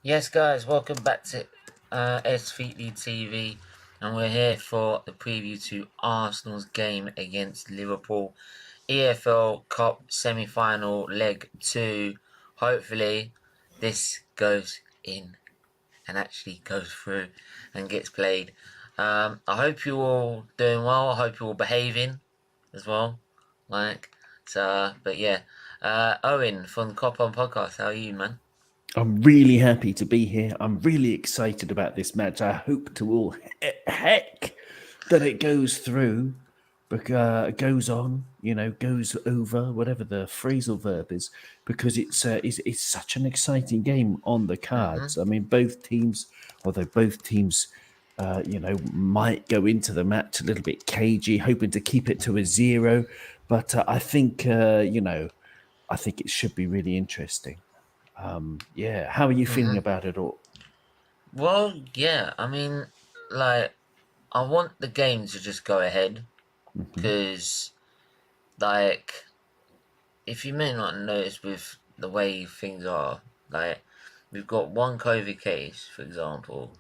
Yes, guys, welcome back to SFeatleyTV, and we're here for the preview to Arsenal's game against Liverpool, EFL Cup semi-final leg 2. Hopefully, this goes in and actually goes through and gets played. I hope you're all doing well. I hope you're all behaving as well. But yeah. Owen from the Cop On Podcast, how are you, man? I'm really happy to be here. I'm really excited about this match. I hope to all heck that it goes through, goes on, goes over, whatever the phrasal verb is, because it's such an exciting game on the cards. I mean, both teams, although both teams, might go into the match a little bit cagey, hoping to keep it to a 0, but I think, I think it should be really interesting. Yeah, how are you feeling about it all? Well, yeah, I mean, like, I want the game to just go ahead Hmm. because, like, if you may not notice with the way things are, like, we've got one COVID case, for example,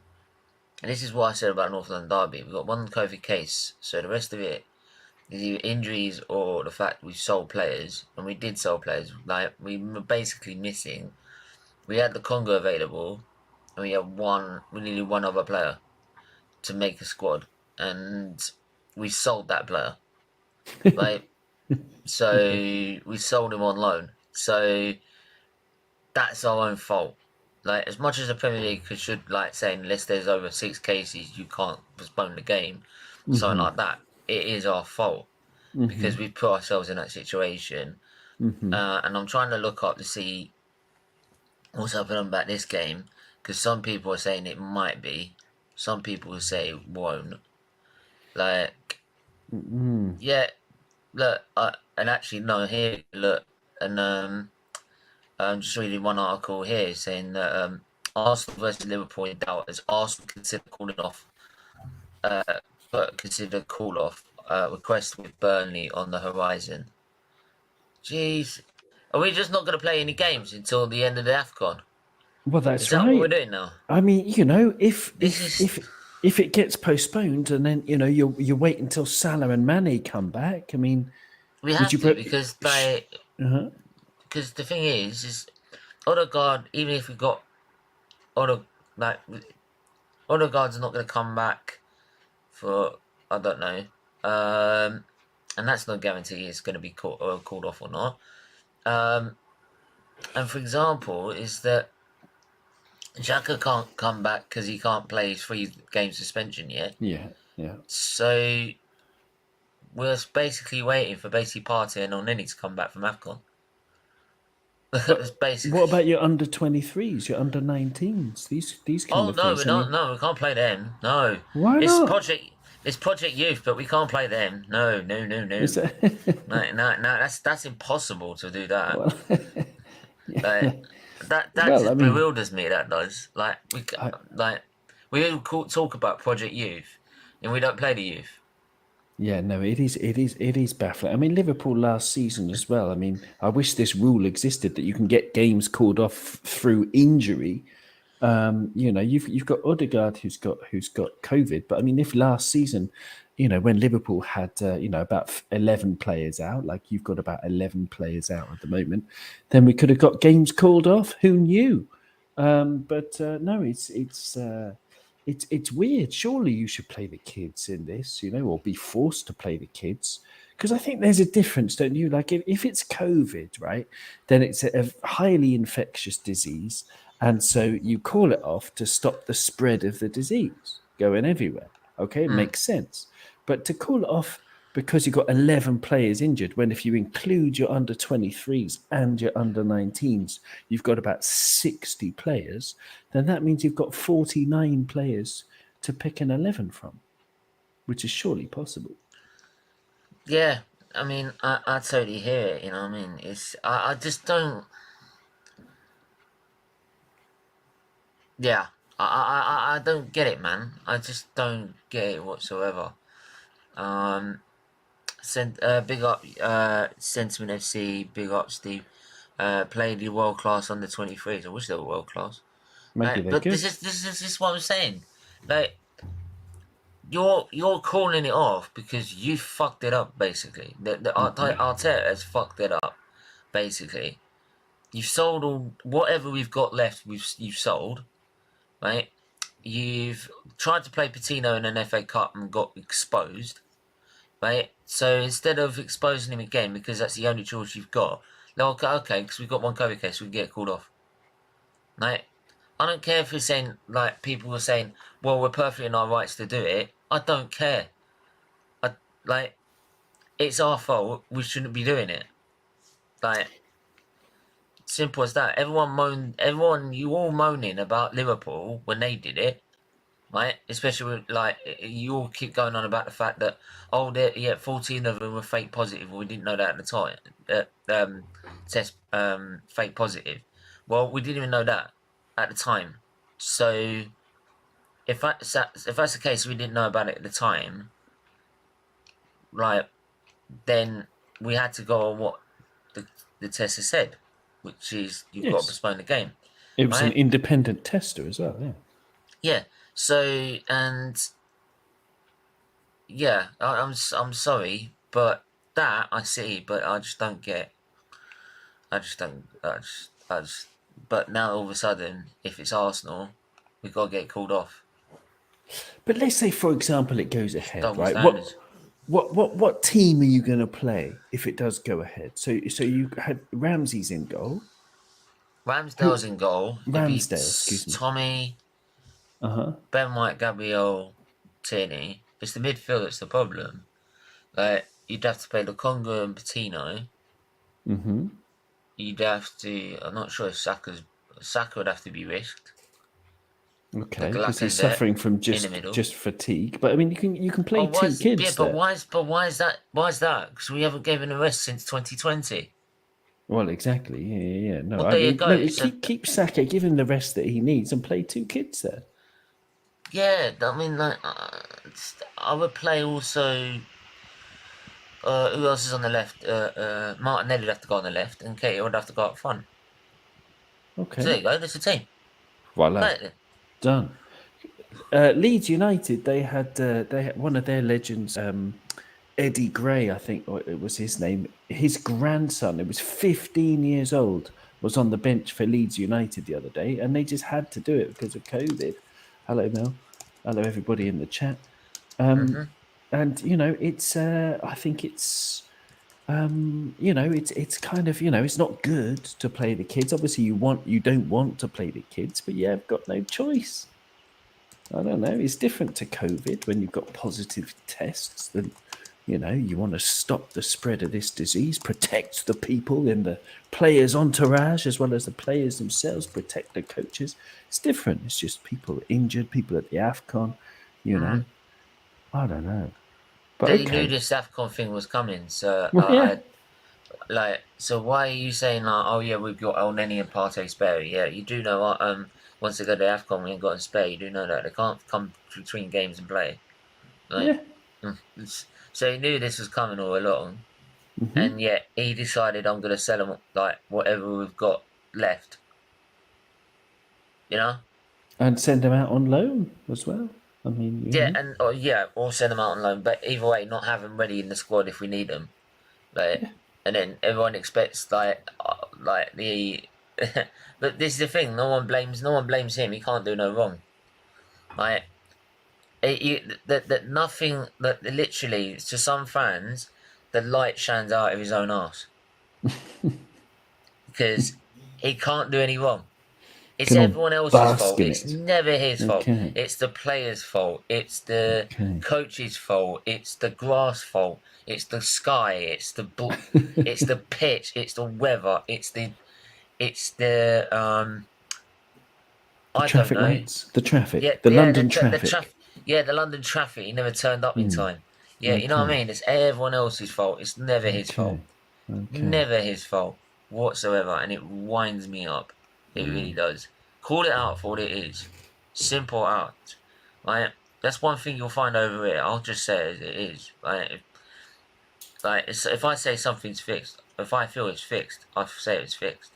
and this is what I said about North London Derby. We've got one COVID case, so the rest of it is either injuries or the fact we sold players, and we did sell players. Like, we were basically missing. We had the Congo available, and we needed one other player to make a squad, and we sold that player. Like, so Okay. we sold him on loan. So that's our own fault. Like, as much as the Premier League should like say unless there's over 6 cases you can't postpone the game, something Hmm. like that, it is our fault because Hmm. we put ourselves in that situation. Hmm. And I'm trying to look up to see what's happening about this game because some people are saying it might be, some people say it won't. Like, Hmm. yeah, look, and actually no, here, look, and I'm just reading one article here saying that Arsenal versus Liverpool in doubt as Arsenal uh, consider call off request with Burnley on the horizon. Jeez, are we just not going to play any games until the end of the Afcon? Well, Is that's that what we're right. doing now? I mean, if This if is if if it gets postponed and then you wait until Salah and Mane come back. I mean, we would have you? to because Uh-huh. because the thing is Odegaard, even if we got Odegaard, like Odegaard's not going to come back for I don't know, and that's no guarantee it's going to be called off or not. Um, and for example, is that Xhaka can't come back because he can't play his 3 game suspension yet. Yeah, yeah. So we're basically waiting for Partey and Oneni to come back from Afcon. That's But what basically. about your under 23s, your under 19s? These kind Oh of no, we things. I don't. mean, No, we can't play them. No, why it's not? project. It's Project Youth, but we can't play them. No, no, no, Is no. that? No, no, no. That's impossible to do that. Well, yeah. Like that Well, I just mean, bewilders me. That does. I, Like we all talk about Project Youth, and we don't play the youth. yeah, no, it is baffling. I mean, Liverpool last season as well. I mean, I wish this rule existed that you can get games called off through injury. You've got Odegaard who's got COVID, but I mean, if last season, when Liverpool had about 11 players out, like you've got about 11 players out at the moment, then we could have got games called off. Who knew? But no, it's weird. Surely you should play the kids in this, or be forced to play the kids. Because I think there's a difference, don't you? Like if it's COVID, right, then it's a highly infectious disease. And so you call it off to stop the spread of the disease going everywhere. Okay, it Mm. makes sense. But to call it off because you've got 11 players injured, when if you include your under 23s and your under 19s, you've got about 60 players, then that means you've got 49 players to pick an 11 from, which is surely possible. Yeah, I mean, I totally hear it. You know what I mean? I just don't. Yeah, I don't get it, man. I just don't get it whatsoever. Um, big up, Sentiment FC. Big up, Steve. Played the world class under 23s. I wish they were world class. Maybe they're But good. this is what I'm saying. Like, you're calling it off because you fucked it up. Basically, the Arteta has fucked it up. Basically, you've sold all whatever we've got left. You've sold, right? You've tried to play Patino in an FA Cup and got exposed, right? So instead of exposing him again, because that's the only choice you've got, no, okay, because we've got one COVID case, we can get called off, right? I don't care if you're saying, like, people were saying, well, we're perfectly in our rights to do it. I don't care. Like, it's our fault. We shouldn't be doing it. Like, simple as that. You all moaning about Liverpool when they did it, right? Especially with, like, you all keep going on about the fact that, 14 of them were fake positive. Well, we didn't know that at the time. Test fake positive. Well, we didn't even know that at the time. So if that's the case, we didn't know about it at the time, right? Then we had to go on what the test has said, which is you've got to Yes. postpone the game. It was an Right? independent tester as well, yeah. Yeah. So, and yeah, I'm sorry, but that I see, but I just don't get. I just don't. I just. But now all of a sudden, if it's Arsenal, we've got to get called off. But let's say, for example, it goes ahead, Double right? standards. What team are you going to play if it does go ahead? So you had Ramsey's in goal. Ramsdale's in goal. It'd be Ramsdale, excuse me. Tommy, Uh-huh. Ben White, Gabriel, Tierney. It's the midfield that's the problem. Like, you'd have to play Lukonga and Patino. Mm-hmm. You'd have to. I'm not sure if Saka would have to be risked. Okay, Like because he's Lacazette suffering from in the middle. just fatigue. But I mean, you can play two kids there. why is that? Why is that? Because we haven't given a rest since 2020. Well, exactly. Yeah. No, Well, I there you mean, go. no. So, Keep Saka, give him the rest that he needs, and play two kids there. yeah, I mean, like, I would play also. Who else is on the left? Martinelli would have to go on the left, and Katie would have to go up front. Okay. So there you go. That's the team. Voila. Right. Done. Leeds United, they had one of their legends, Eddie Gray, I think it was his name. His grandson, it was 15 years old, was on the bench for Leeds United the other day, and they just had to do it because of COVID. Hello, Mel. Hello, everybody in the chat. And it's I think it's it's kind of it's not good to play the kids. Obviously, you don't want to play the kids, but yeah, I've got no choice. I don't know. It's different to COVID when you've got positive tests. Then, you want to stop the spread of this disease, protect the people in the players' entourage as well as the players themselves, protect the coaches. It's different. It's just people injured, people at the AFCON, I don't know. But They okay. knew this AFCON thing was coming, so Well, yeah. so why are you saying like, oh yeah, we've got El Neni and Partey spare? Yeah, you do know what once they go to AFCON, we ain't got them spare. You do know that they can't come between games and play. Like, so he knew this was coming all along, and yet he decided I'm gonna sell them like whatever we've got left. And send them out on loan as well. I mean, or send them out on loan. But either way, not have them ready in the squad if we need them. Like, and then everyone expects like the. But this is the thing. No one blames him. He can't do no wrong. Like, nothing. That literally to some fans, the light shines out of his own arse because he can't do any wrong. It's everyone else's fault. It's never his fault. It's the players' fault. It's the coach's fault. It's the grass fault. It's the sky. It's the it's the pitch. It's the weather. It's the I traffic don't know. lights, the traffic, Yeah, the London traffic. The London traffic. He never turned up in time. Yeah, you know what I mean. It's everyone else's fault. It's never his fault. Never his fault whatsoever, and it winds me up. It really does. Call it out for what it is. Simple out. Right? That's one thing you'll find over here. I'll just say it is. Right? If I say something's fixed, if I feel it's fixed, I say it's fixed.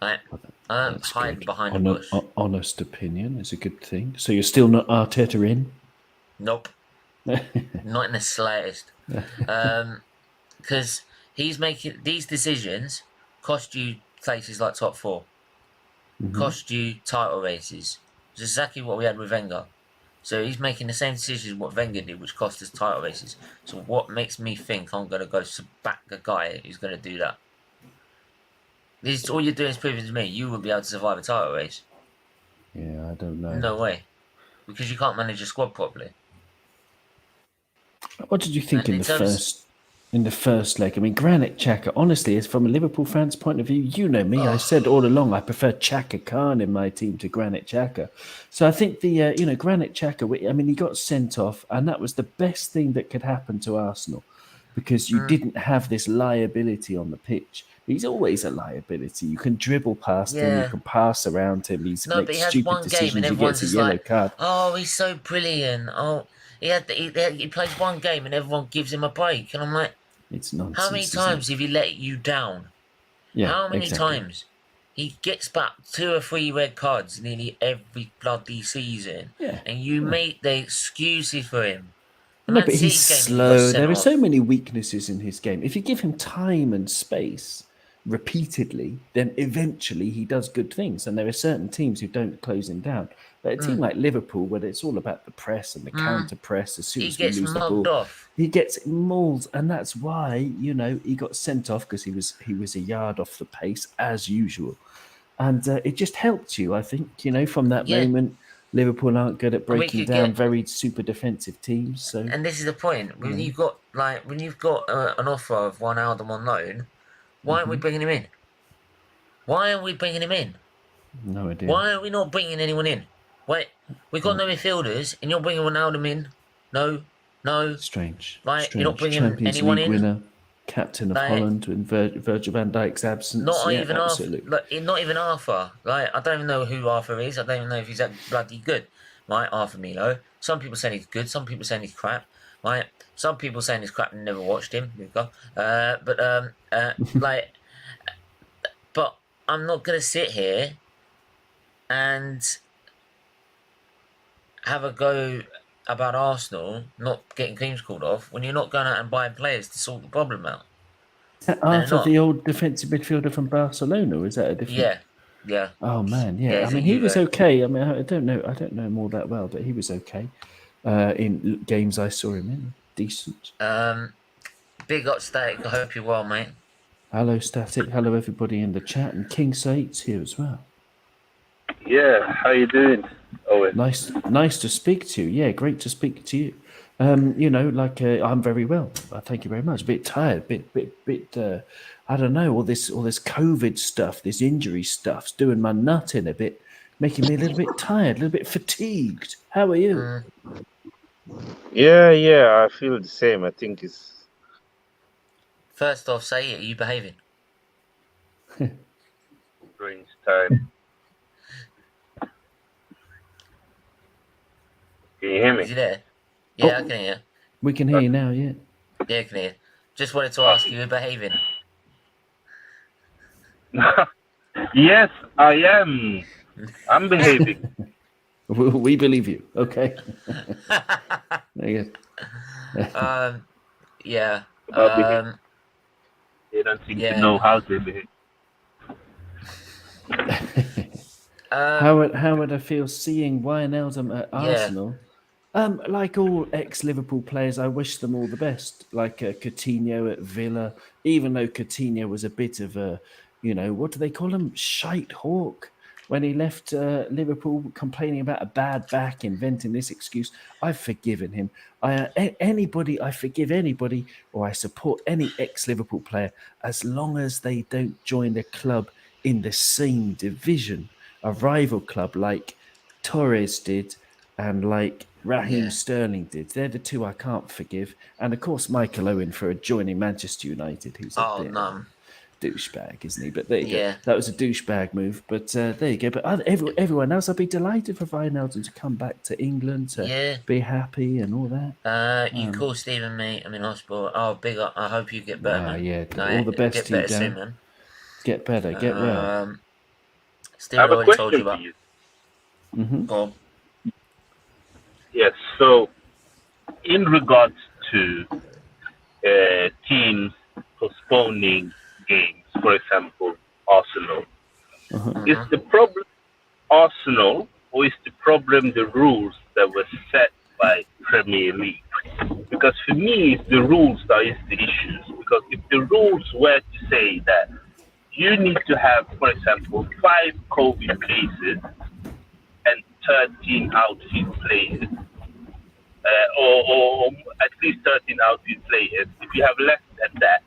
Like, I don't That's hide good. behind the bush. Honest opinion is a good thing. So you're still not Arteta in? Nope, not in the slightest. Because he's making these decisions cost you places like top 4, cost you title races. It's exactly what we had with Wenger. So he's making the same decisions what Wenger did, which cost us title races. So what makes me think I'm going to go back a guy who's going to do that? This all you're doing is proving to me you wouldn't be able to survive a title race. Yeah, I don't know. No way, because you can't manage a squad properly. What did you think And in the first leg? I mean, Granit Xhaka, honestly, as from a Liverpool fan's point of view, you know me. I said all along I prefer Xhaka Khan in my team to Granit Xhaka. So I think Granit Xhaka. I mean, he got sent off, and that was the best thing that could happen to Arsenal because you didn't have this liability on the pitch. He's always a liability. You can dribble past him, you yeah. can pass around him. He No, but makes he has stupid one game and decisions. He everyone's gets a just yellow like, card. "Oh, he's so brilliant." Oh, he plays one game and everyone gives him a break, and I'm like, It's how many nonsense, isn't it? times have he let you down? Yeah, How many exactly. times? He gets back 2 or 3 red cards nearly every bloody season, Yeah. and you make the excuses for him. The No, Man but he's City game when he got slow. sent There are so off. many weaknesses in his game. If you give him time and space repeatedly, then eventually he does good things. And there are certain teams who don't close him down. But a team like Liverpool, where it's all about the press and the counter press, as soon He as we gets lose the mugged ball, off. he gets mauled, and that's why he got sent off because he was a yard off the pace as usual, and it just helped you. I think from that Yeah, moment. Liverpool aren't good at and we breaking could down get. very super defensive teams, so And this is the point. When you've got an offer of one Alden on loan, why aren't we bringing him in? Why aren't we bringing him in? no idea. Why are we not bringing anyone in? Wait, we got no midfielders, and you're bringing Ronaldo in? No, no. Strange, Like, you're not strange. bringing Champions anyone League in? winner, captain of Like, Holland in Virgil van Dijk's absence. not Yeah, even Arthur. absolutely. Like, not even Arthur. Like, I don't even know who Arthur is. I don't even know if he's that bloody good. Right, Arthur Milo. Some people saying he's good. Some people saying he's crap. Right, some people saying he's crap and never watched him. There you go. But I'm not gonna sit here and have a go about Arsenal not getting teams called off when you're not going out and buying players to sort the problem out. They're Arthur, not. the old defensive midfielder from Barcelona, or is that a different? Yeah, yeah, Oh man, yeah. yeah. I Is it mean, he was Juve? okay. I mean, I don't know. I don't know him all that well, but he was okay in games I saw him in. Decent. Big up, Static. I hope you're well, mate. Hello, Static. Hello, everybody in the chat, and King Sait's here as well. Yeah, how you doing, Owen? Nice to speak to you. Yeah, great to speak to you. I'm very well. Thank you very much. A bit tired, bit. I don't know. All this COVID stuff, this injury stuff's doing my nut in a bit, making me a little bit tired, a little bit fatigued. How are you? Yeah, I feel the same. I think it's First off, say it. Are you behaving? strange time. Can you hear Is he me? there? Yeah, I can hear. We can hear you now. Yeah. Yeah, I can hear. Just wanted to ask you, you're behaving. Yes, I am. I'm behaving. We believe you. Okay. There you Yeah. About behaving. They don't seem to know how to behave. How would I feel seeing Wijnaldum at Arsenal? Like all ex-Liverpool players, I wish them all the best. Like Coutinho at Villa, even though Coutinho was a bit of a, what do they call him? Shite hawk. When he left Liverpool, complaining about a bad back, inventing this excuse. I've forgiven him. I forgive anybody, or I support any ex-Liverpool player as long as they don't join a club in the same division, a rival club like Torres did and like Raheem Sterling did. They're the two I can't forgive. And of course, Michael Owen for joining Manchester United, who's a bit of a douchebag, isn't he? But there you go. That was a douchebag move. But there you go. But everyone else, I'd be delighted for Wijnaldum to come back to England to be happy and all that. You call Stephen, mate. I'm in hospital. Oh, big up. I hope you get better, man. Yeah. All the best get to you, better soon, Dan. man. Get better. Get well. I have a already told you question for about. you. Go on. Yes. So, in regards to teams postponing games, for example, Arsenal, is the problem Arsenal, or is the problem the rules that were set by Premier League? Because for me, it's the rules that is the issues. Because if the rules were to say that you need to have, for example, 5 COVID cases and 13 outfield players, or at least 13 outfield players, if you have less than that,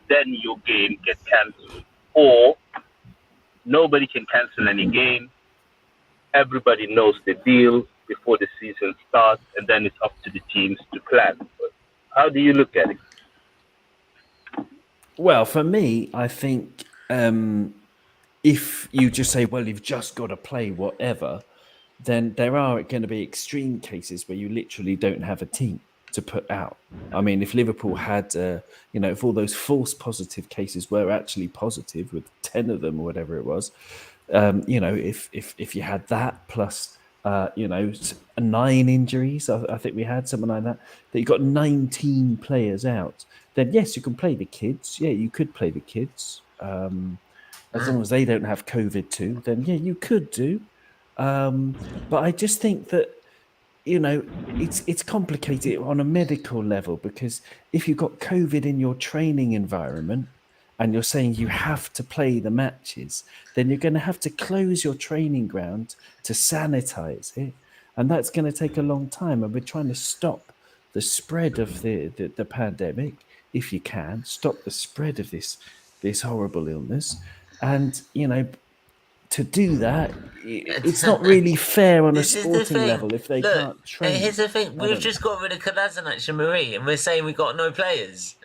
then your game gets cancelled. Or nobody can cancel any game. Everybody knows the deal before the season starts, and then it's up to the teams to plan. But how do you look at it? Well, for me, I think if you just say, well, you've just got to play whatever, then there are going to be extreme cases where you literally don't have a team to put out. I mean, if Liverpool had, if all those false positive cases were actually positive, with 10 of them or whatever it was, if you had that plus, 9 injuries, I think we had something like that you got 19 players out, then yes, you can play the kids. Yeah, you could play the kids. As long as they don't have COVID too, then yeah, you could do. But I just think that, it's complicated on a medical level, because if you've got COVID in your training environment and you're saying you have to play the matches, then you're going to have to close your training ground to sanitize it. And that's going to take a long time. And we're trying to stop the spread of the pandemic, if you can, stop the spread of this horrible illness. And, to do that, it's not really fair on a This is the sporting thing. level if they Look, can't train. here's the thing. We've just got rid of Kolasinac and Marie, and we're saying we got no players.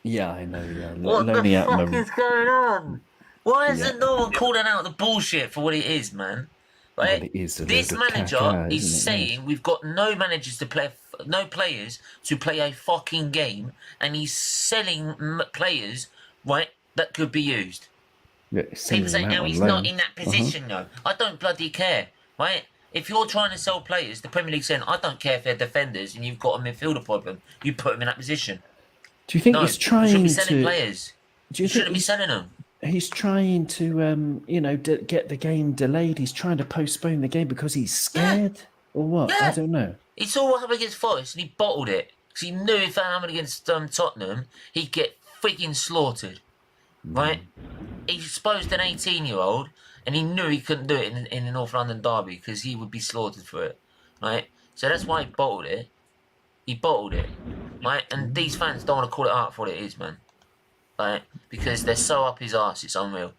Yeah, I know. Yeah, What the fuck is going on? Why isn't no one calling out the bullshit for what it is, man? Right? Well, it is a This load of manager caca, is isn't it? saying we've got no managers to play, no players to play a fucking game, and he's selling players, right, that could be used. Yeah, People say, no, he's not in that position, though. I don't bloody care, right? If you're trying to sell players, the Premier League saying, I don't care if they're defenders and you've got a midfielder problem, you put them in that position. Do you think No, he's trying you should be selling to? players. Do you think shouldn't be selling them. He's trying to, get the game delayed? He's trying to postpone the game because he's scared, or what? Yeah. I don't know. He saw what happened against Forest and he bottled it because he knew if that happened against Tottenham, he'd get freaking slaughtered. Right? He exposed an 18-year-old and he knew he couldn't do it in the North London derby because he would be slaughtered for it. Right? So that's why he bottled it. He bottled it. Right? And these fans don't want to call it out for what it is, man. Right? Because they're so up his arse, it's unreal.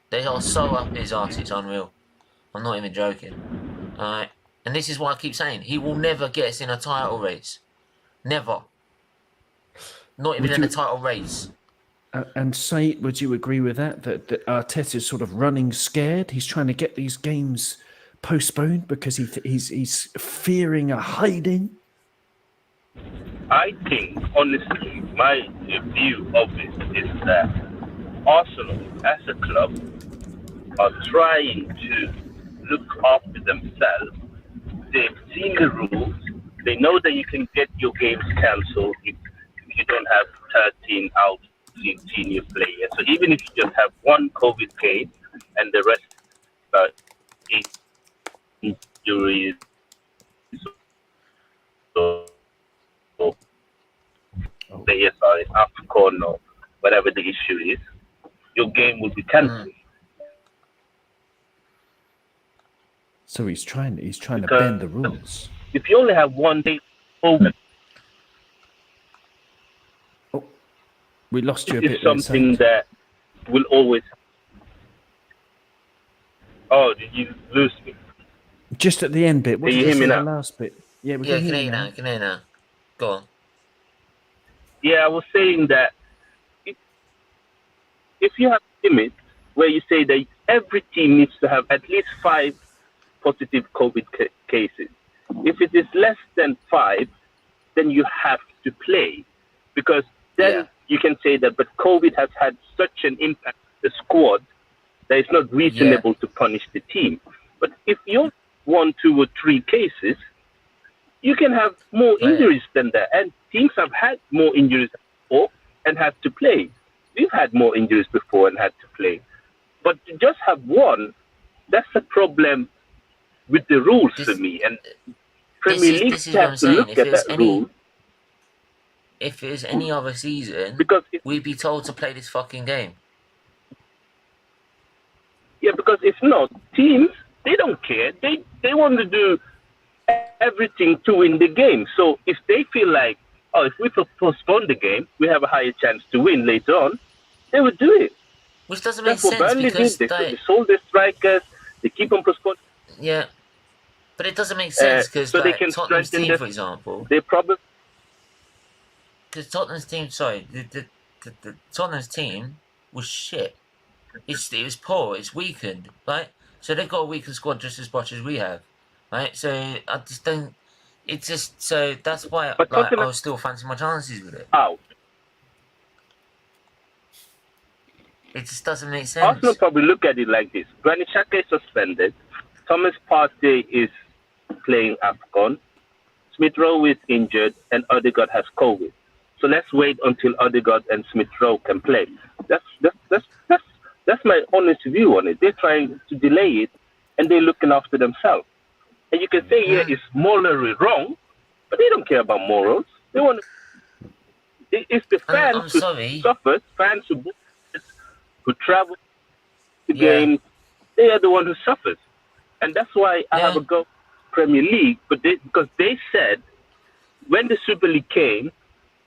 They are so up his arse, it's unreal. I'm not even joking. Alright? And this is what I keep saying. He will never get us in a title race. Never. Not even in a title race. And Sait, would you agree with that? That Arteta's sort of running scared? He's trying to get these games postponed because he's fearing a hiding? I think, honestly, my view of it is that Arsenal, as a club, are trying to look after themselves. They've seen the rules. They know that you can get your games cancelled if you don't have 13 out senior players. So even if you just have one COVID case and the rest are injuries, so players are in AFCON or whatever the issue is, your game will be cancelled. So he's trying to bend the rules. If you only have one day open, we lost you a it's bit. something that will always. Oh, did you lose me? Just at the end bit. What Can did you hear me say now? the last bit? Yeah, we Yeah, can hear you now. I can hear now. Go on. Yeah, I was saying that if you have limits where you say that every team needs to have at least 5 positive COVID cases. If it is less than 5, then you have to play, because then you can say that. But COVID has had such an impact on the squad that it's not reasonable to punish the team. But if you're 1, 2, or 3 cases, you can have more injuries than that. And teams have had more injuries before and had to play. We've had more injuries before and had to play. But to just have one, that's a problem with the rules for me. And Premier League has to look at that rule. If it was any other season, because we'd be told to play this fucking game. Yeah, because if not, teams, they don't care. They want to do everything to win the game. So if they feel like, oh, if we postpone the game, we have a higher chance to win later on, they would do it. Which doesn't make sense because they sold their strikers, they keep on postponing. Yeah, but it doesn't make sense because so they can Tottenham's team, for example, they probably because Tottenham's team, the Tottenham's team was shit. It was poor. It's weakened, right? So they've got a weakened squad just as much as we have, right? So I just don't. It's just so that's why I was still fancy my chances with it. Out. It just doesn't make sense. Arsenal probably look at it like this: Granit Xhaka is suspended, Thomas Partey is playing AFCON, Smith Rowe is injured, and Odegaard has COVID. So let's wait until Odegaard and Smith Rowe can play. That's my honest view on it. They're trying to delay it, and they're looking after themselves. And you can say, yeah, it's morally wrong, but they don't care about morals. They want to. It's the fans who suffer, fans who travel the game. They are the one who suffers, and that's why I have a go Premier League. But because they said when the Super League came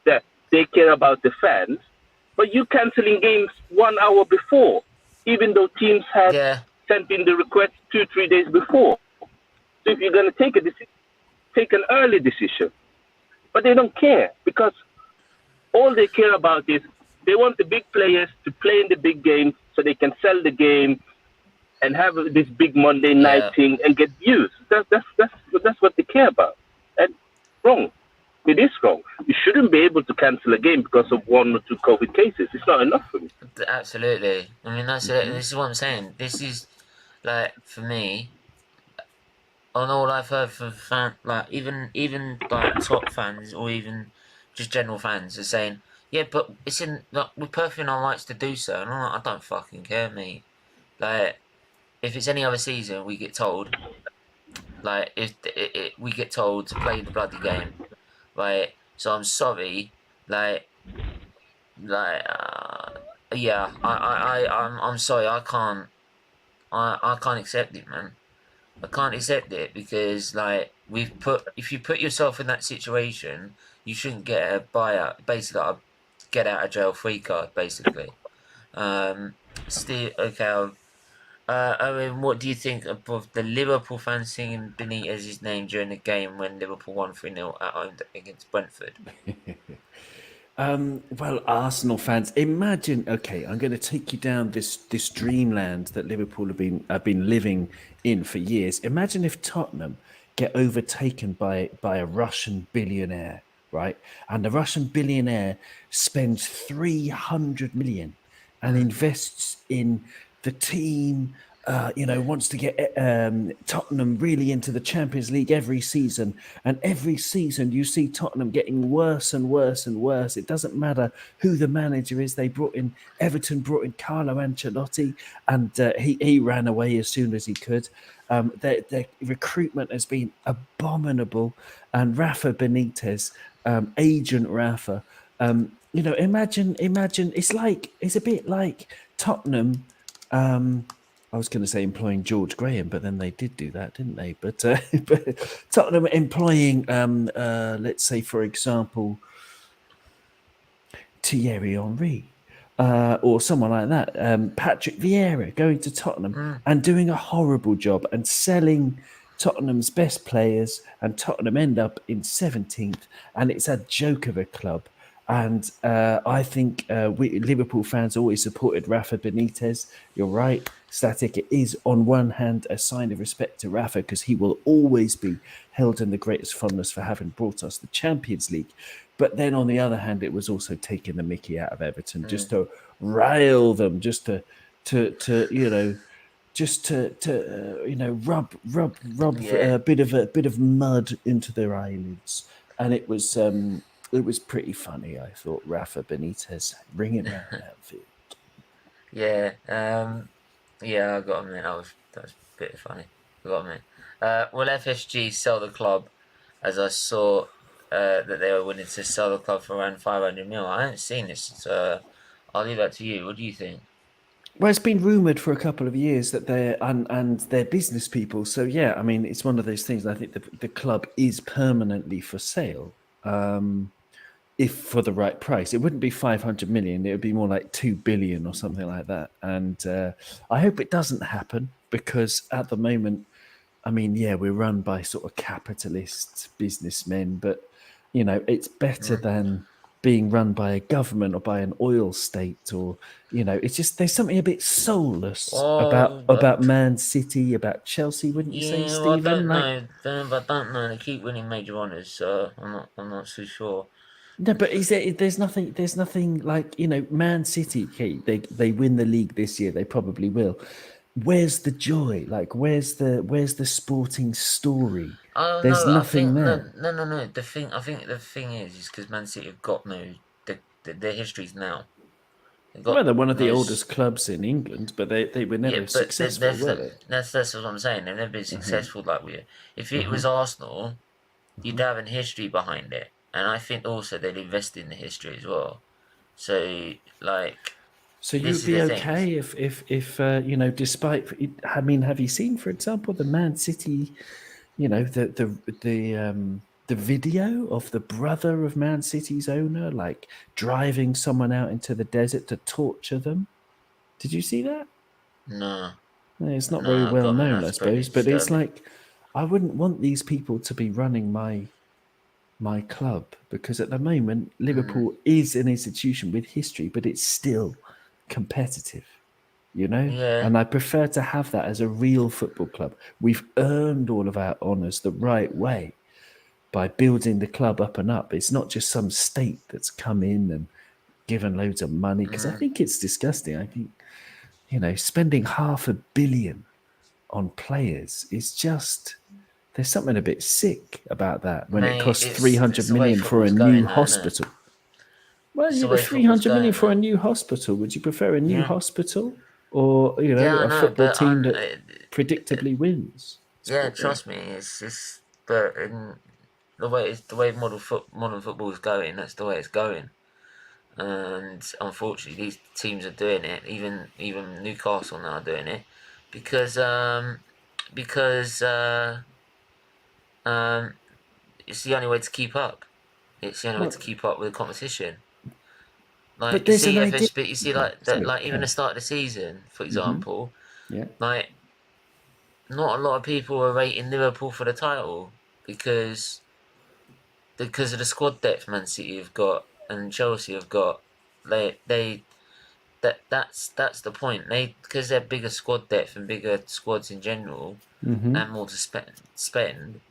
that they care about the fans, but you cancelling games 1 hour before, even though teams had sent in the request 2-3 days before. So if you're going to take a decision, take an early decision. But they don't care because all they care about is they want the big players to play in the big games so they can sell the game and have this big Monday night thing and get views. That's what they care about. And wrong. It is wrong. You shouldn't be able to cancel a game because of 1 or 2 COVID cases. It's not enough for me. Absolutely. I mean, that's it. This is what I'm saying. This is, like, for me, on all I've heard from even like top fans or even just general fans are saying, yeah, but it's we're perfectly in our rights to do so. And I'm like, I don't fucking care, mate. Like, if it's any other season, we get told, like, if we get told to play the bloody game. Right, so I'm sorry, I'm sorry, I can't accept it, man. I can't accept it because, like, if you put yourself in that situation, you shouldn't get a buyout, basically a get out of jail free card, basically. Owen, what do you think of the Liverpool fans singing Benitez's name during the game when Liverpool won 3-0 at home against Brentford? Well, Arsenal fans, imagine. Okay, I'm going to take you down this dreamland that Liverpool have been living in for years. Imagine if Tottenham get overtaken by a Russian billionaire, right? And the Russian billionaire spends 300 million and invests in the team, wants to get Tottenham really into the Champions League every season. And every season you see Tottenham getting worse and worse and worse. It doesn't matter who the manager is. Everton brought in Carlo Ancelotti, and he ran away as soon as he could. Their recruitment has been abominable. And Rafa Benitez, Agent Rafa, imagine it's a bit like Tottenham. I was going to say employing George Graham, but then they did do that, didn't they? But Tottenham employing, let's say, for example, Thierry Henry or someone like that. Patrick Vieira going to Tottenham and doing a horrible job and selling Tottenham's best players, and Tottenham end up in 17th, and it's a joke of a club. And I think we Liverpool fans always supported Rafa Benitez. You're right, Static. It is on one hand a sign of respect to Rafa because he will always be held in the greatest fondness for having brought us the Champions League. But then on the other hand, it was also taking the mickey out of Everton just to rile them, just to to just to rub Yeah. a bit of mud into their eyelids, and it was pretty funny. I thought Rafa Benitez ringing round Anfield. Yeah. Yeah, I got to admit, that was a bit funny. I got to admit. Will FSG sell the club? As I saw that they were willing to sell the club for around 500 mil. I haven't seen this, so I'll leave that to you. What do you think? Well, it's been rumored for a couple of years that and they're business people. So yeah, I mean, it's one of those things. I think the club is permanently for sale. If for the right price, it wouldn't be 500 million. It would be more like 2 billion or something like that. And I hope it doesn't happen, because at the moment, I mean, yeah, we're run by sort of capitalist businessmen, but it's better than being run by a government or by an oil state, or it's just, there's something a bit soulless Oh, about Man City, about Chelsea, wouldn't you say, yeah, well, I Stephen? don't Like, know. I don't know. They keep winning major honours, so I'm not so sure. no, but there's nothing like, Man City. Okay, they win the league this year. They probably will. Where's the joy? Like, where's the sporting story? Oh There's no, I nothing think there. no. I think the thing is because Man City have got their histories now. They've Well, got they're one of the no. oldest clubs in England, but they were Yeah, never but successful, were they? that's what I'm saying. They've never been successful like we. If it was Arsenal, you'd have a history behind it, and I think also they'd invest in the history as well. So like, So this you'd is the be thing. okay if despite, I mean, have you seen, for example, the Man City, the video of the brother of Man City's owner, like driving someone out into the desert to torture them? Did you see that? No, It's not very no, I well got. I mean, known, I that's pretty suppose, but it's disturbing. like, I wouldn't want these people to be running my club, because at the moment Mm, Liverpool is an institution with history, but it's still competitive, yeah. and I prefer to have that as a real football club. We've earned all of our honours the right way by building the club up and up. It's not just some state that's come in and given loads of money, because I Mm, think it's disgusting. I think, spending 500 million on players is just, there's something a bit sick about that, when it mate, costs 300 it's the way million for a football's new going now, isn't it? hospital. Well, It's the you know, way football's 300 million going for a now. new hospital. Would you prefer a new Yeah. hospital, or, Yeah, I a know, football but team that predictably wins? yeah, trust me, it's just, but in the way modern football is going, that's the way it's going. And unfortunately, these teams are doing it. Even Newcastle now are doing it because because um, it's the only way to keep up. It's the only way Well, to keep up with the competition. but Like you there's see an idea. FSB, you see Yeah, like that, sorry, like even the carry start of the season, for on. example, Yeah. like not a lot of people were rating Liverpool for the title because of the squad depth Man City have got and Chelsea have got. They that's the point. They because they're bigger squad depth and bigger squads in general and more to spend.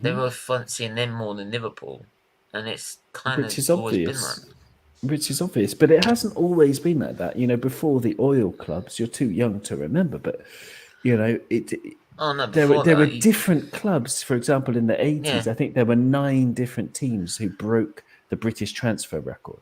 They were fancying them more than Liverpool, and it's kind Which of is always been like obvious. that. Which is obvious, but it hasn't always been like that. Before the oil clubs, you're too young to remember, but Oh no, before there were that, different clubs. For example, in the 80s, yeah, I think there were 9 different teams who broke the British transfer record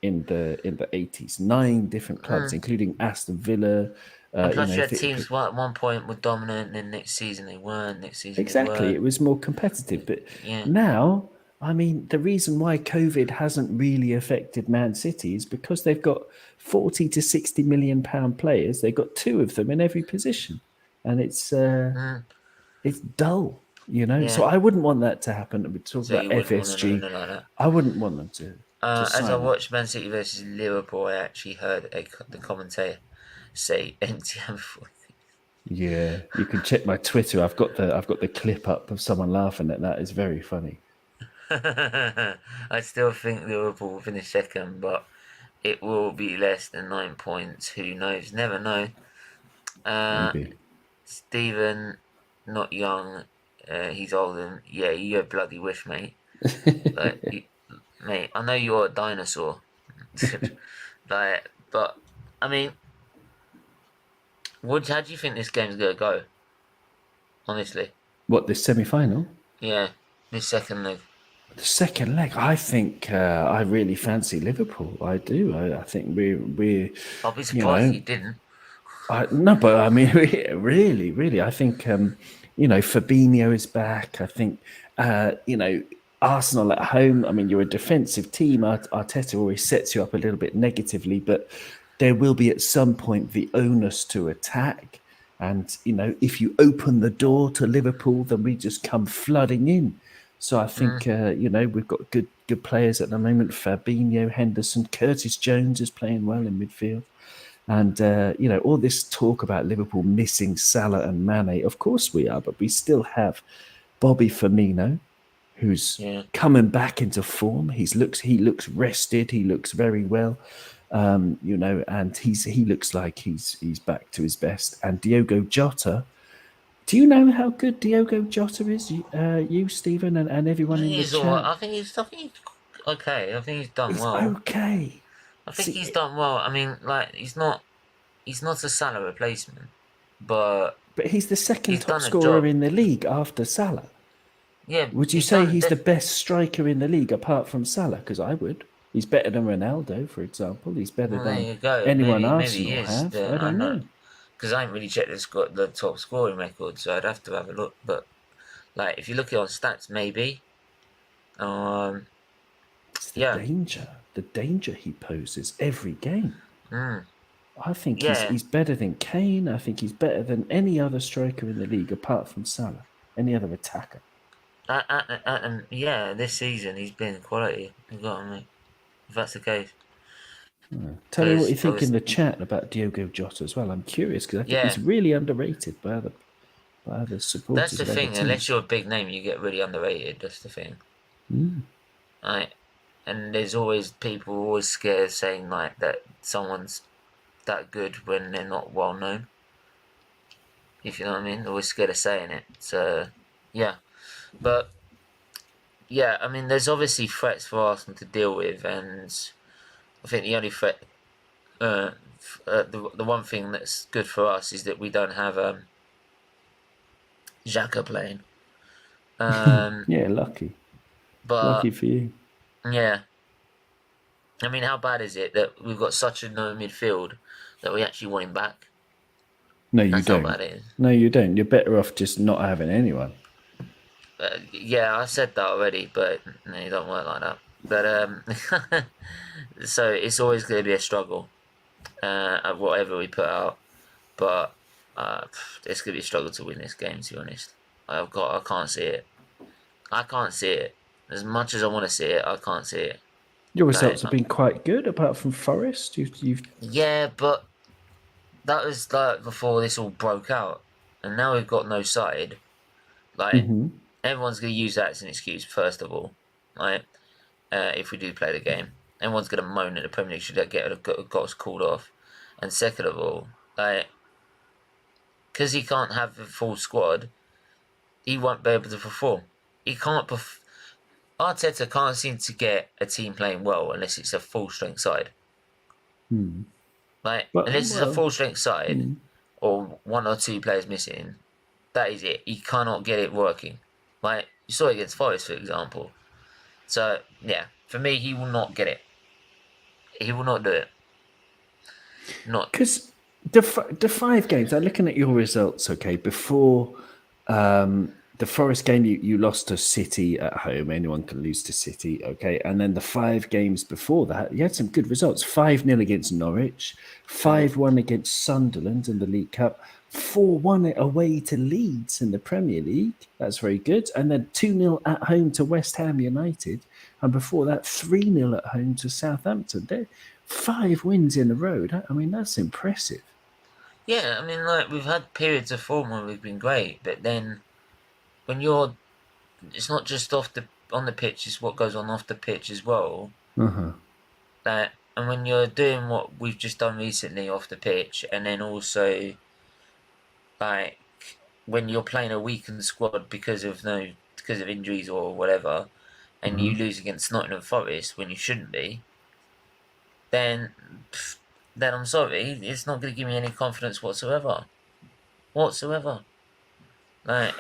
in the 80s. 9 different clubs, mm. including Aston Villa. And plus you had teams at one point were dominant, and then next season they weren't. Next season they Exactly, were. it was more competitive. But Yeah, now, I mean, the reason why COVID hasn't really affected Man City is because they've got 40 to 60 million pound players. They've got 2 of them in every position, and mm. it's dull. So Yeah. I wouldn't want that to happen. We talk So about you wouldn't want to know FSG. anything like that. I wouldn't want them to As I sign up. watched Man City versus Liverpool, I actually heard the commentator say MTM. Yeah, you can check my Twitter. I've got the clip up of someone laughing at that. It's very funny. I still think Liverpool will finish second, but it will be less than 9 points. Who knows? Never know. Maybe. Stephen, not young. He's older. Yeah, you a bloody wish, mate. Like, mate, I know you're a dinosaur. Like, but I mean, How do you think this game's gonna go? Honestly, What, this semi-final? yeah, this second leg. The second leg, I think I really fancy Liverpool. I do. I think we're I'll be you surprised if know you didn't. no, but I mean, really, I think Fabinho is back. I think Arsenal at home. I mean, you're a defensive team. Arteta always sets you up a little bit negatively, but there will be at some point the onus to attack. And if you open the door to Liverpool, then we just come flooding in. So I think we've got good players at the moment. Fabinho, Henderson, Curtis Jones is playing well in midfield. And, all this talk about Liverpool missing Salah and Mane, of course we are, but we still have Bobby Firmino, who's coming back into form. He looks rested. He looks very well, and he looks like he's back to his best. And Diogo Jota, do you know how good Diogo Jota is? You, Stephen, and everyone in the He's alright. chat? I think he's okay. I think he's done He's well. okay. I think he's done well. I mean, like he's not a Salah replacement, but he's the second he's top done a scorer job. in the league after Salah. Yeah. Would you say he's the best striker in the league apart from Salah? Because I would. He's better than Ronaldo, for example. He's better There than you go. anyone Maybe he Arsenal is. have. I don't know. Because I ain't really checked the top scoring record, so I'd have to have a look. But like, if you look at on stats, maybe. It's the danger he poses every game. I think he's better than Kane. I think he's better than any other striker in the league apart from Salah. Any other attacker. This season he's been quality. You got me. If that's the case. Tell me what you think in the chat about Diogo Jota as well. I'm curious because I think he's really underrated by other supporters. That's the thing. Unless you're a big name, you get really underrated. That's the thing. Right. And there's always people always scared saying like that someone's that good when they're not well known. If you know what I mean, they're always scared of saying it. So yeah, but yeah, I mean, there's obviously threats for Arsenal to deal with, and I think the only threat, the one thing that's good for us is that we don't have Xhaka playing. Yeah, lucky. But lucky for you. Yeah. I mean, how bad is it that we've got such a no midfield that we actually want him back? No, you don't. How bad it is. No, you don't. You're better off just not having anyone. Yeah, I said that already, but no, you don't work like that. But so it's always going to be a struggle at whatever we put out. But it's going to be a struggle to win this game, to be honest. I can't see it. I can't see it. As much as I want to see it, I can't see it. Your results have been quite good, apart from Forest. Yeah, but that was like before this all broke out, and now we've got no side. Like everyone's going to use that as an excuse. First of all, like if we do play the game, everyone's going to moan that the Premier League should got us called off. And second of all, like because he can't have a full squad, he won't be able to perform. He can't. Arteta can't seem to get a team playing well unless it's a full strength side. Unless it's a full strength side or one or two players missing, that is it. He cannot get it working. Like you saw it against Forest, for example. So yeah, for me, he will not get it. He will not do it. Not because the 5 games. I'm looking at your results. Okay, before. The Forest game, you lost to City at home. Anyone can lose to City, okay? And then the 5 games before that, you had some good results. 5-0 against Norwich, 5-1 against Sunderland in the League Cup, 4-1 away to Leeds in the Premier League. That's very good. And then 2-0 at home to West Ham United. And before that, 3-0 at home to Southampton. They're 5 wins in a row. I mean, that's impressive. Yeah, I mean, like, we've had periods of form where we've been great, but then when it's not just on the pitch, it's what goes on off the pitch as well. And when you're doing what we've just done recently off the pitch, and then also like when you're playing a weakened squad because of injuries or whatever, and you lose against Nottingham Forest when you shouldn't be, then I'm sorry, it's not going to give me any confidence whatsoever. whatsoever. Like,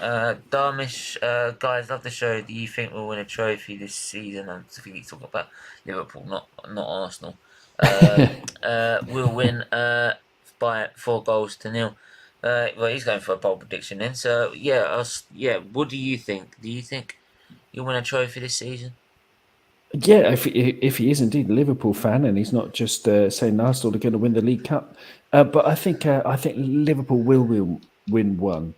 Darmish, guys, love the show. Do you think we'll win a trophy this season? I think he's talking about Liverpool, not Arsenal. We'll win by 4-0. Well, he's going for a bold prediction then. So yeah, What do you think? Do you think you'll win a trophy this season? Yeah, if he is indeed a Liverpool fan and he's not just saying Arsenal are going to win the League Cup, but I think Liverpool will win one.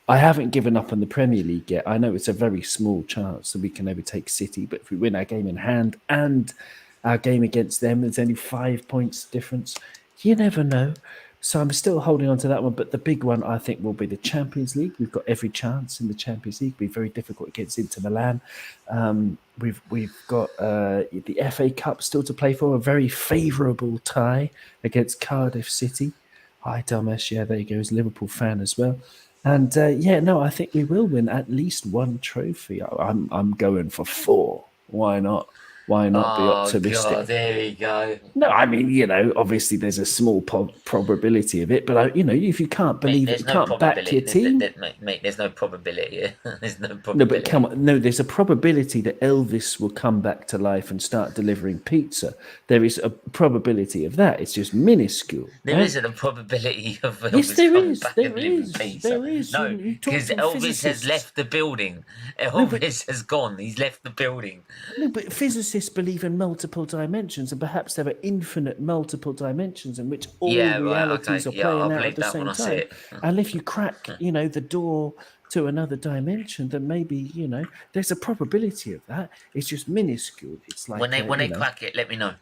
I haven't given up on the Premier League yet. I know it's a very small chance that we can overtake City, but if we win our game in hand and our game against them, there's only 5 points difference. You never know. So I'm still holding on to that one, but the big one I think will be the Champions League. We've got every chance in the Champions League. It'll be very difficult against Inter Milan. We've got the FA Cup still to play for, a very favourable tie against Cardiff City. Hi, Thomas. Yeah, there you go. He's a Liverpool fan as well. And I think we will win at least one trophy. I'm going for 4. Why not? Why not be optimistic? God, there we go. No, I mean, obviously there's a small probability of it, but if you can't believe it, you can't back your team. Mate, there's no probability. There's no probability. No, but come on. No, there's a probability that Elvis will come back to life and start delivering pizza. There is a probability of that. It's just minuscule. There isn't a probability of Elvis yes, there coming is. back There and delivering is. pizza. There is. No, because Elvis has left the building. Elvis has gone. He's left the building. No, but physicists believe in multiple dimensions, and perhaps there are infinite multiple dimensions in which all realities are playing out at the same time. And if you crack, the door to another dimension, then maybe, there's a probability of that. It's just minuscule. It's like when they crack it, let me know.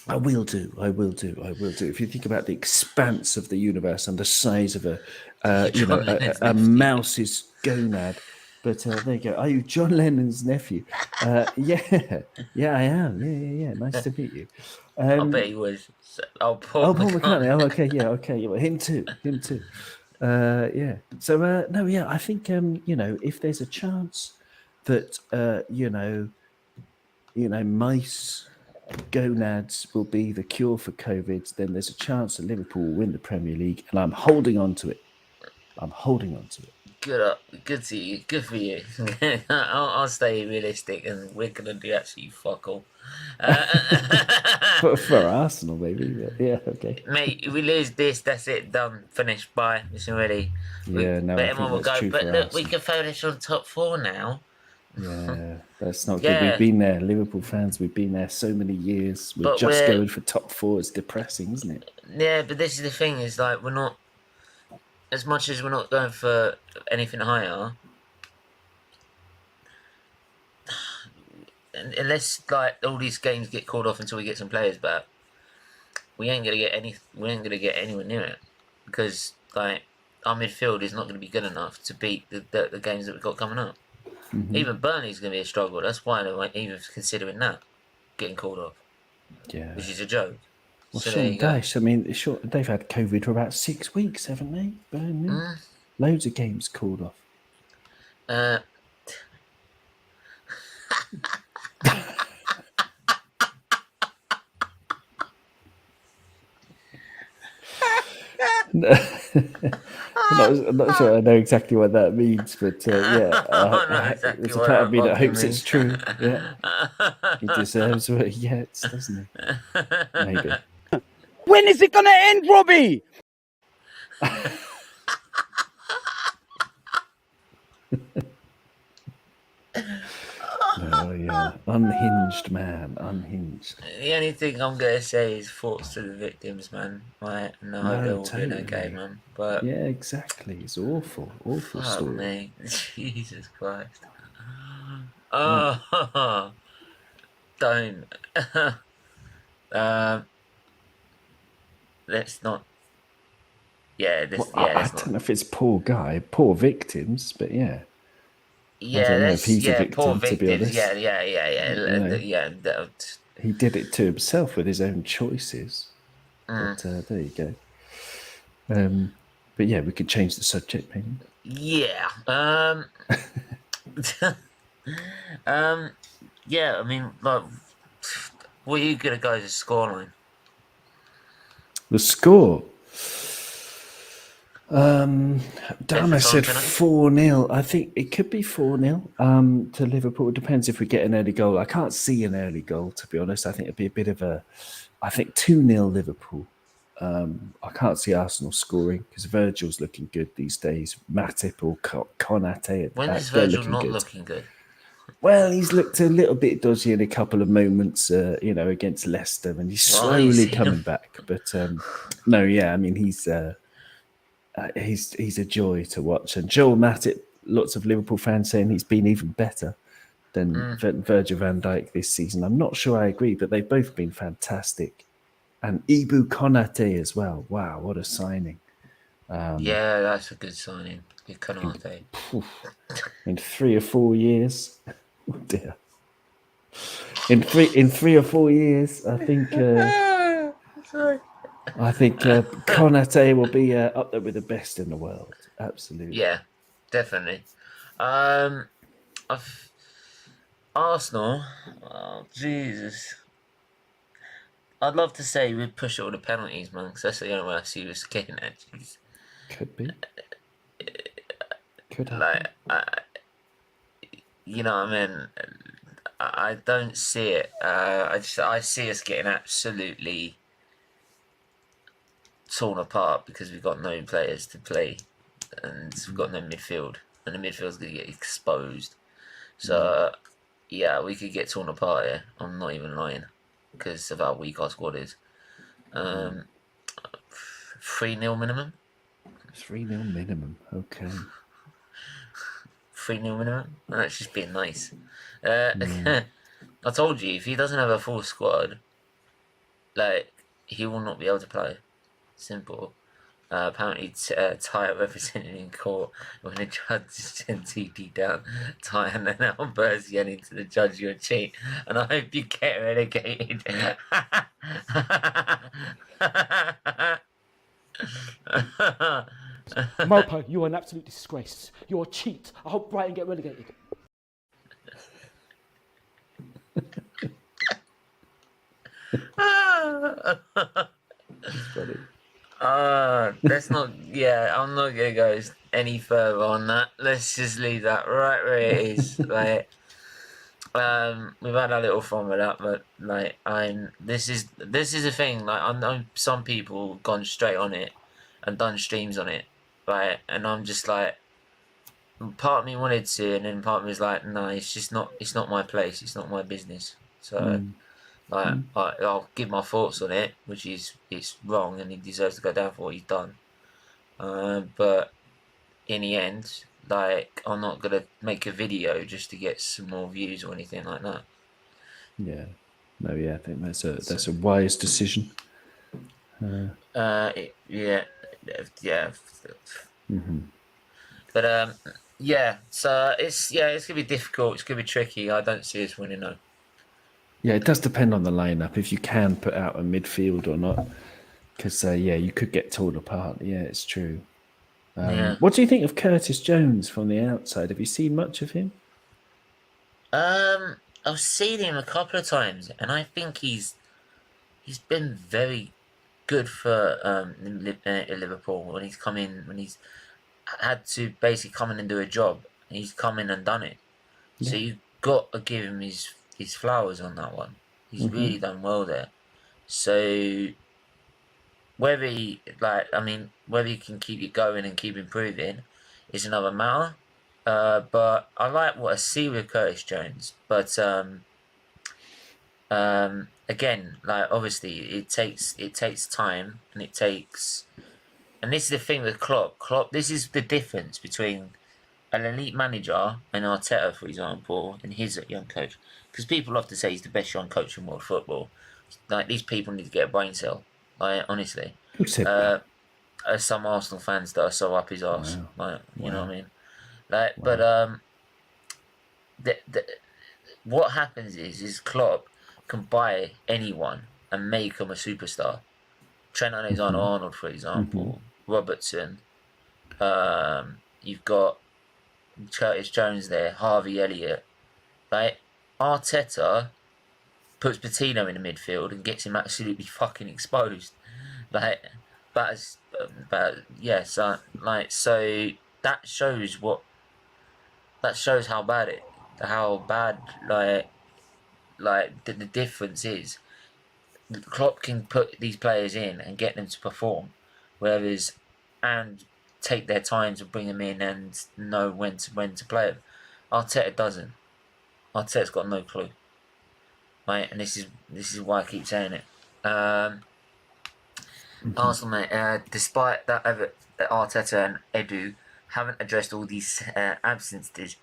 I will do. If you think about the expanse of the universe and the size of a mouse's gonad. But there you go. Are you John Lennon's nephew? Yeah, I am. Yeah. Nice to meet you. I bet he was. Paul McCartney. Oh, okay. Yeah, okay. Well, him too. Yeah. So I think if there's a chance that mice gonads will be the cure for COVID, then there's a chance that Liverpool will win the Premier League, and I'm holding on to it. Good to you. Good for you. I'll stay realistic, and we're gonna do actually fuck all. for Arsenal, maybe. But yeah, okay. Mate, if we lose this, that's it. Done. Finished. Bye. It's already. Yeah, no. But everyone will go. But look, Arsenal. We can focus on top 4 now. Yeah, that's not good. We've been there, Liverpool fans. We've been there so many years. We're going for top 4. It's depressing, isn't it? Yeah, but this is the thing. Is like we're not. As much as we're not going for anything higher, unless like all these games get called off until we get some players back, we ain't gonna get anywhere near it, because like our midfield is not going to be good enough to beat the games that we've got coming up. Mm-hmm. Even Burnley's going to be a struggle. That's why they're even considering that getting called off. Yeah, which is a joke. Well, so Dash, I mean, they've had COVID for about 6 weeks, haven't they? Burnley, loads of games called off. I'm not sure I know exactly what that means, but there's a part of me that hopes it's true. Yeah, he deserves what he gets, doesn't he? Maybe. When is it gonna end, Robbie? Oh yeah, unhinged man, unhinged. The only thing I'm gonna say is thoughts to the victims, man. Right? No, they'll be okay, man. But yeah, exactly. It's awful story. Me. Jesus Christ. Oh, don't. Let's not. Yeah, I don't know if it's poor poor victims, but yeah. Yeah, I don't know if he's a victim, poor victims. To be honest. Yeah. He did it to himself with his own choices. But there you go. But yeah, we could change the subject, maybe. Yeah. Yeah. I mean, like, what are you gonna go as a scoreline? The score. Dana said 4-0. I think it could be 4-0 to Liverpool. It depends if we get an early goal. I can't see an early goal, to be honest. I think it'd be a bit of I think 2-0 Liverpool. I can't see Arsenal scoring because Virgil's looking good these days. Matip or Konate. When is Virgil not looking good? Well, he's looked a little bit dodgy in a couple of moments, against Leicester, and he's slowly coming back. But no, yeah, I mean he's a joy to watch. And Joel Matip, lots of Liverpool fans saying he's been even better than Virgil van Dijk this season. I'm not sure I agree, but they've both been fantastic. And Ibu Konate as well. Wow, what a signing. Yeah, that's a good signing. Good Konate. In 3 or 4 years. Oh dear. In 3 or 4 years, I think Konate will be up there with the best in the world. Absolutely. Yeah, definitely. Arsenal, oh, Jesus. I'd love to say we'd push all the penalties, man, because that's the only way I see us getting at. Jeez. Could be. Could happen. You know what I mean? I don't see it. I see us getting absolutely torn apart because we've got no players to play, and we've got no midfield, and the midfield's going to get exposed. So, yeah, we could get torn apart here. I'm not even lying because of how weak our squad is. 3-0 minimum. 3-0 minimum. Okay. 3-0 minimum. That's just being nice. I told you, if he doesn't have a full squad, like, he will not be able to play. Simple. Apparently, Tycho represented in court when the judge sent TD down. Tycho and then Albert's yelling to the judge, "You're a cheat, and I hope you get relegated." Mopo, you're an absolute disgrace. You're a cheat. I hope Brighton get relegated. Let's not. Yeah, I'm not gonna go any further on that. Let's just leave that right where it is. Like, we've had a little fun with that, but like, this is the thing. Like, I know some people have gone straight on it and done streams on it, right? And I'm just like, part of me wanted to, and then part of me was like, no, it's just not. It's not my place. It's not my business. So. Like, I'll give my thoughts on it, which is it's wrong and he deserves to go down for what he's done. But in the end, like, I'm not gonna make a video just to get some more views or anything like that. Yeah, no, yeah, I think that's a wise decision. Yeah. Mm-hmm. But yeah. So it's gonna be difficult. It's gonna be tricky. I don't see us winning though. Yeah, it does depend on the lineup if you can put out a midfield or not. Because you could get torn apart. Yeah, it's true. What do you think of Curtis Jones from the outside? Have you seen much of him? I've seen him a couple of times, and I think he's been very good for Liverpool when he's come in, when he's had to basically come in and do a job. He's come in and done it. Yeah. So you've got to give him his flowers on that one. He's really done well there. So whether he can keep it going and keep improving is another matter. But I like what I see with Curtis Jones. But again, like, obviously it takes time, and it takes, and this is the thing with Klopp. This is the difference between an elite manager and Arteta, for example, and his young coach. Because people love to say he's the best young coach in world football. Like, these people need to get a brain cell. Like, honestly. Who said that? Some Arsenal fans that are so up his arse. Wow. Like, you know what I mean? Like, wow. But what happens is Klopp can buy anyone and make them a superstar. Trent Alexander-Arnold, for example, Robertson. You've got Curtis Jones there, Harvey Elliott. Like, Arteta puts Patino in the midfield and gets him absolutely fucking exposed. Like, So that shows how bad the difference is. Klopp can put these players in and get them to perform, whereas and take their time to bring them in and know when to play them. Arteta doesn't. Arteta's got no clue, right? And this is why I keep saying it. Arsenal, mate. Despite that, Arteta and Edu haven't addressed all these absences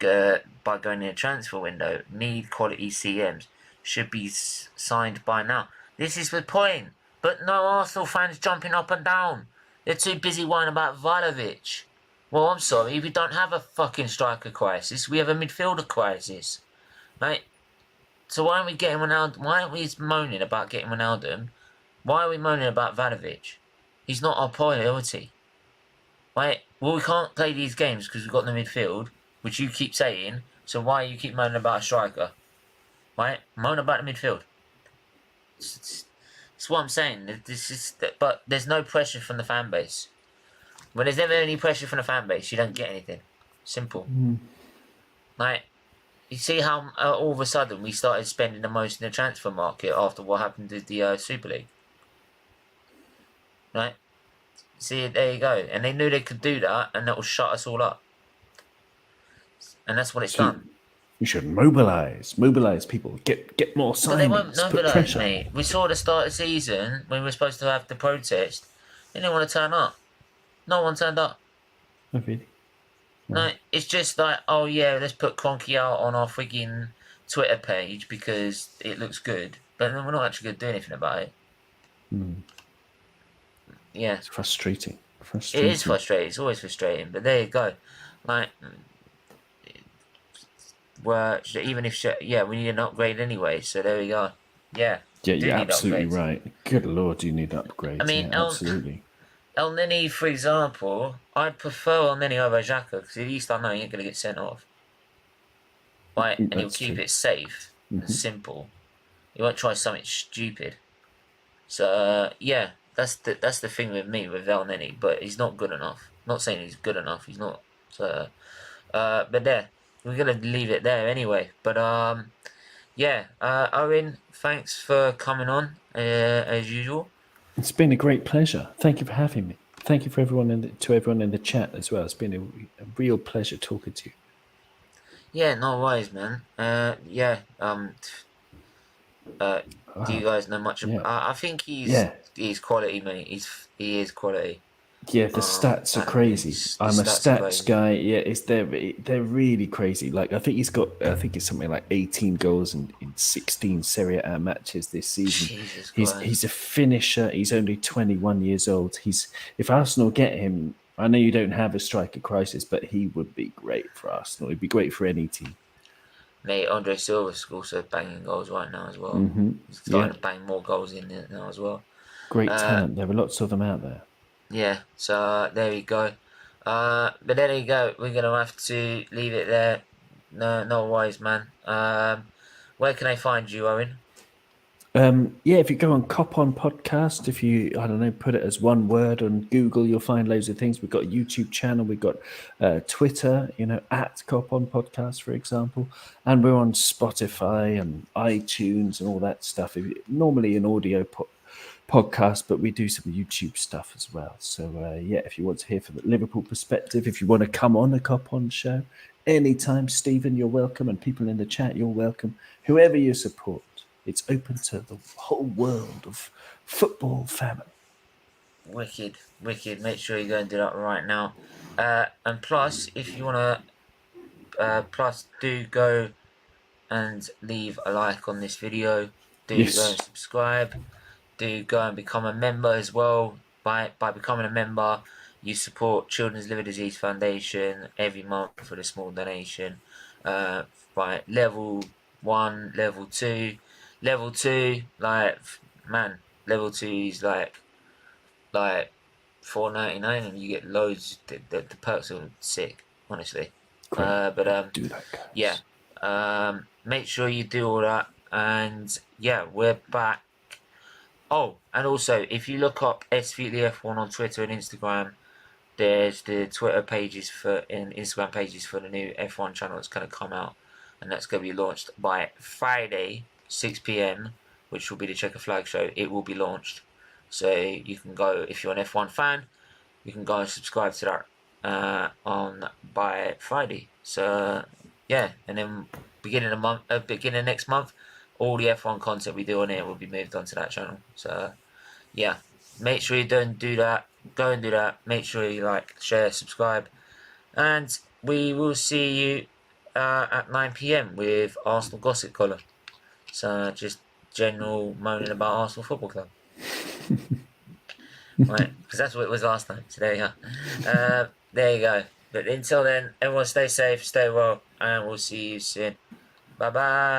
by going in a transfer window. Need quality CMs. Should be signed by now. This is the point. But no Arsenal fans jumping up and down. They're too busy whining about Vlahovic. Well, I'm sorry, we don't have a fucking striker crisis. We have a midfielder crisis, right? So why aren't we getting Ronaldo? Why aren't we moaning about getting Ronaldo? Why are we moaning about Vlahovic? He's not our priority. Right? Well, we can't play these games because we've got the midfield, which you keep saying. So why you keep moaning about a striker? Right? Moan about the midfield. That's what I'm saying. But there's no pressure from the fan base. When there's never any pressure from the fan base, you don't get anything. Simple. Like, you see how all of a sudden we started spending the most in the transfer market after what happened with the Super League. Right? See, there you go. And they knew they could do that, and that will shut us all up. And that's what it's done. You should mobilise people, get more signings, But they won't put mobilise, pressure. mate. We saw at the start of the season when we were supposed to have the protest. They didn't want to turn up. No one turned up. Oh, really? No, it's just like, oh yeah, let's put Cronky out on our frigging Twitter page because it looks good. But then we're not actually going to do anything about it. Yeah. It's frustrating. It is frustrating. It's always frustrating. But there you go. Like, even if we need an upgrade anyway. So there we go. Yeah. Yeah, you're need absolutely upgrades. right. Good Lord, you need upgrades. I mean, absolutely. El Nini, for example, I'd prefer El Nini over Xhaka because at least I know he ain't going to get sent off. Right? And he'll keep it safe and simple. He won't try something stupid. So, yeah, that's the thing with me, with El Nini, but he's not good enough. I'm not saying he's good enough, he's not. So, but there, we're going to leave it there anyway. But, Owen, thanks for coming on, as usual. It's been a great pleasure. Thank you for having me. Thank you for everyone in the chat as well. It's been a real pleasure talking to you. Yeah, no worries, man. Do you guys know much about? I think he's quality, mate. He is quality. Yeah, the stats are crazy. I'm a stats guy. Yeah, they're really crazy. Like I think it's something like 18 goals in 16 Serie A matches this season. He's a finisher. He's only 21 years old. If Arsenal get him, I know you don't have a striker crisis, but he would be great for Arsenal. He'd be great for any team. Mate, Andre Silva's also banging goals right now as well. He's starting to bang more goals in it now as well. Great talent. There are lots of them out there. Yeah, so there we go. But there you go. We're gonna have to leave it there. No worries, man. Where can I find you, Owen? If you go on Cop On Podcast, if you put it as one word on Google, you'll find loads of things. We've got a YouTube channel, we've got Twitter, at Cop On Podcast, for example, and we're on Spotify and iTunes and all that stuff. Normally an audio podcast, but we do some YouTube stuff as well. So if you want to hear from the Liverpool perspective, if you want to come on a Cop On show anytime, Stephen, you're welcome, and people in the chat, you're welcome. Whoever you support, it's open to the whole world of football family. Wicked. Make sure you go and do that right now. And plus, if you want to, do go and leave a like on this video. Go and subscribe. Do go and become a member as well. By becoming a member, you support Children's Liver Disease Foundation every month for a small donation. Level 1, level 2. Level 2, level 2 is like $4.99 and you get loads. The perks are sick, honestly. Do that, guys. Make sure you do all that, and we're back Oh, and also if you look up SFeatleyF1 on Twitter and Instagram, there's the Twitter pages and Instagram pages for the new F1 channel that's going to come out, and that's going to be launched by Friday 6 p.m, which will be the Checker Flag Show. It will be launched, so you can go, if you're an F1 fan, you can go and subscribe to that on by Friday. So yeah, and then beginning of next month, all the F1 content we do on here will be moved onto that channel. So yeah, make sure you don't do that. Go and do that. Make sure you like, share, subscribe, and we will see you at 9 p.m. with Arsenal Gossip Column. So just general moaning about Arsenal Football Club. Right, because that's what it was last time. So there you go. There you go. But until then, everyone stay safe, stay well, and we'll see you soon. Bye bye.